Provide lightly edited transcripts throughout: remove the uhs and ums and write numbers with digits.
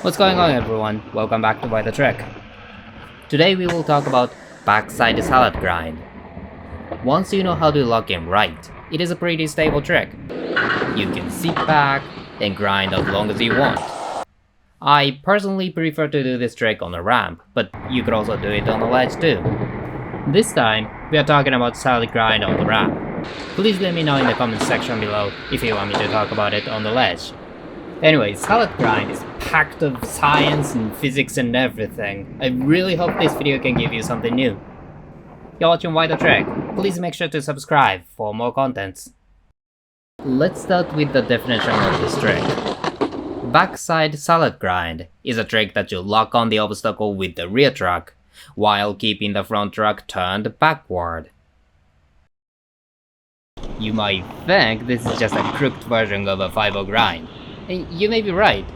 What's going on everyone, welcome back to By the Trek. Today we will talk about backside salad grind. Once you know how to lock in right, it is a pretty stable trick. You can sit back and grind as long as you want. I personally prefer to do this trick on a ramp, but you could also do it on a ledge too. This time, we are talking about salad grind on the ramp. Please let me know in the comments section below if you want me to talk about it on the ledge. Anyway, salad grind is packed of science and physics and everything. I really hope this video can give you something new. You're watching Why the Trek. Please make sure to subscribe for more contents. Let's start with the definition of this trick. Backside salad grind is a trick that you lock on the obstacle with the rear truck while keeping the front truck turned backward. You might think this is just a crooked version of a 5-0 grind. And you may be right.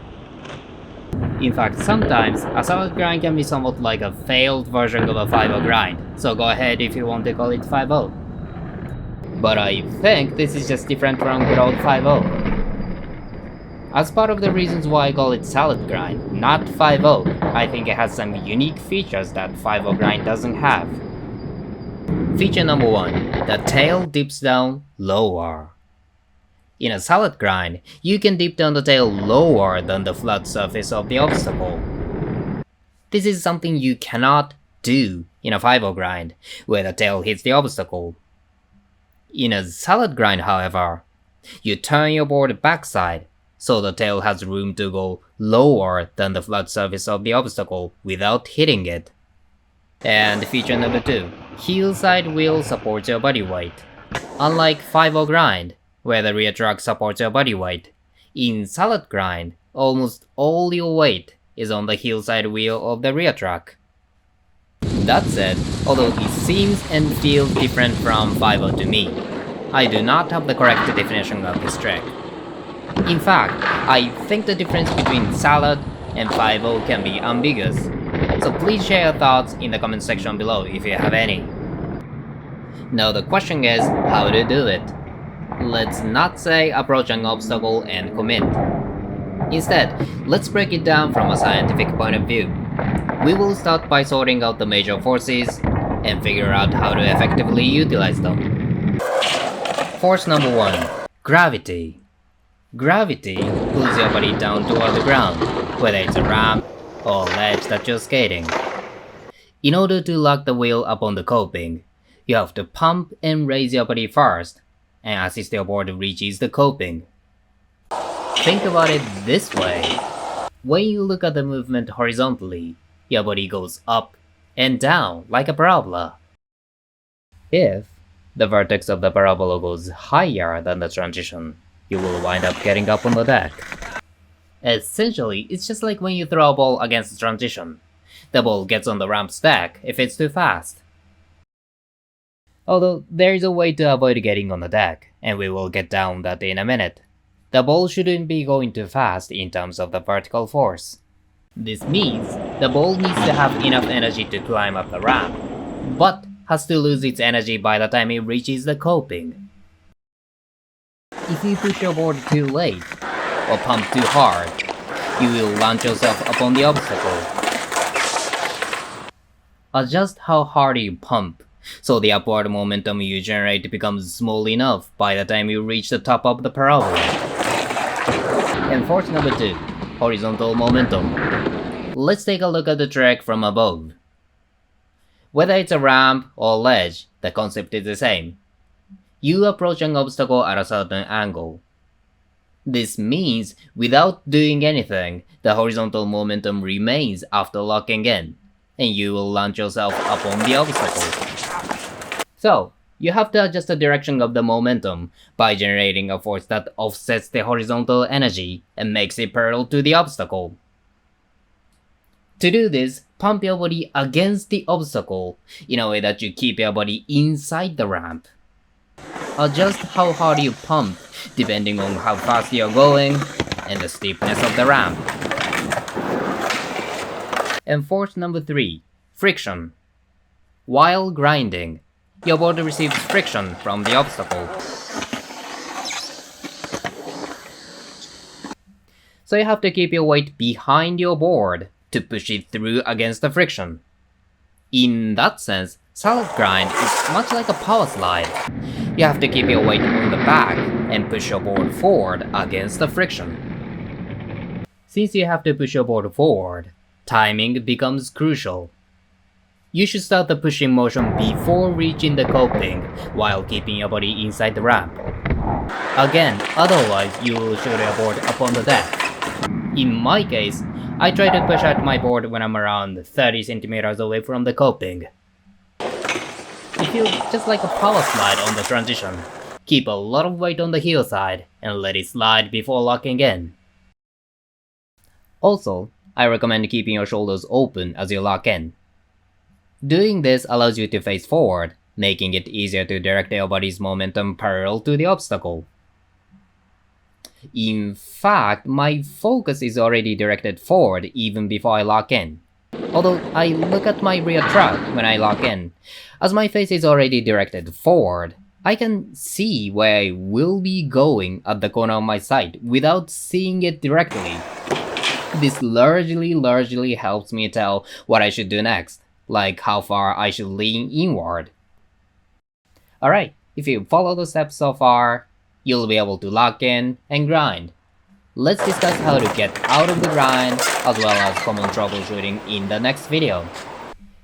In fact, sometimes a salad grind can be somewhat like a failed version of a 5-0 grind, so go ahead if you want to call it 5-0. But I think this is just different from good old 5-0. As part of the reasons why I call it salad grind, not 5-0, I think it has some unique features that 5-0 grind doesn't have. Feature number 1, the tail dips down lower. In a salad grind, you can dip down the tail lower than the flat surface of the obstacle. This is something you cannot do in a 5-0 grind, where the tail hits the obstacle. In a salad grind, however, you turn your board backside, so the tail has room to go lower than the flat surface of the obstacle without hitting it. And feature number 2, heel side wheel supports your body weight. Unlike 5-0 grind, where the rear truck supports your body weight, in salad grind, almost all your weight is on the heel side wheel of the rear truck. That said, although it seems and feels different from 5-0 to me, I do not have the correct definition of this trick. In fact, I think the difference between salad and 5-0 can be ambiguous, so please share your thoughts in the comment section below if you have any. Now the question is, how to do it? Let's not say approach an obstacle and commit. Instead, let's break it down from a scientific point of view. We will start by sorting out the major forces and figure out how to effectively utilize them. Force number 1, gravity. Gravity pulls your body down toward the ground, whether it's a ramp or a ledge that you're skating. In order to lock the wheel upon the coping, you have to pump and raise your body first, and assist your board reaches the coping. Think about it this way. When you look at the movement horizontally, your body goes up and down like a parabola. If the vertex of the parabola goes higher than the transition, you will wind up getting up on the deck. Essentially, it's just like when you throw a ball against the transition. The ball gets on the ramp's deck if it's too fast. Although there is a way to avoid getting on the deck, and we will get down that in a minute. The ball shouldn't be going too fast in terms of the vertical force. This means the ball needs to have enough energy to climb up the ramp, but has to lose its energy by the time it reaches the coping. If you push your board too late, or pump too hard, you will launch yourself upon the obstacle. Adjust how hard you pump, so the upward momentum you generate becomes small enough by the time you reach the top of the parabola. And force number 2, horizontal momentum. Let's take a look at the track from above. Whether it's a ramp or ledge, the concept is the same. You approach an obstacle at a certain angle. This means without doing anything, the horizontal momentum remains after locking in, and you will launch yourself upon the obstacle. So, you have to adjust the direction of the momentum by generating a force that offsets the horizontal energy and makes it parallel to the obstacle. To do this, pump your body against the obstacle in a way that you keep your body inside the ramp. Adjust how hard you pump depending on how fast you're going and the steepness of the ramp. And force number 3, friction. While grinding, your board receives friction from the obstacle. so you have to keep your weight behind your board to push it through against the friction. In that sense, salad grind is much like a power slide. You have to keep your weight on the back and push your board forward against the friction. Since you have to push your board forward, timing becomes crucial. You should start the pushing motion before reaching the coping while keeping your body inside the ramp. Again, otherwise you will shoot your board upon the deck. In my case, I try to push out my board when I'm around 30 centimeters away from the coping. It feels just like a power slide on the transition. Keep a lot of weight on the heel side and let it slide before locking in. Also, I recommend keeping your shoulders open as you lock in. Doing this allows you to face forward, making it easier to direct your body's momentum parallel to the obstacle. In fact, my focus is already directed forward even before I lock in. Although I look at my rear track when I lock in, as my face is already directed forward, I can see where I will be going at the corner of my sight without seeing it directly. This largely helps me tell what I should do next, like how far I should lean inward. Alright, if you follow the steps so far, you'll be able to lock in and grind. Let's discuss how to get out of the grind as well as common troubleshooting in the next video.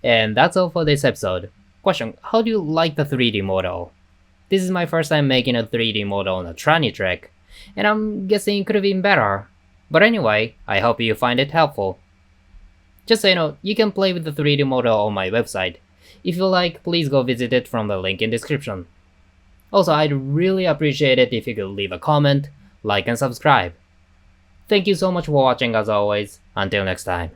And that's all for this episode. Question: how do you like the 3D model? This is my first time making a 3D model on a tranny trick, and I'm guessing it could have been better. But anyway, I hope you find it helpful. Just so you know, you can play with the 3D model on my website. If you like, please go visit it from the link in description. Also, I'd really appreciate it if you could leave a comment, like and subscribe. Thank you so much for watching as always. Until next time.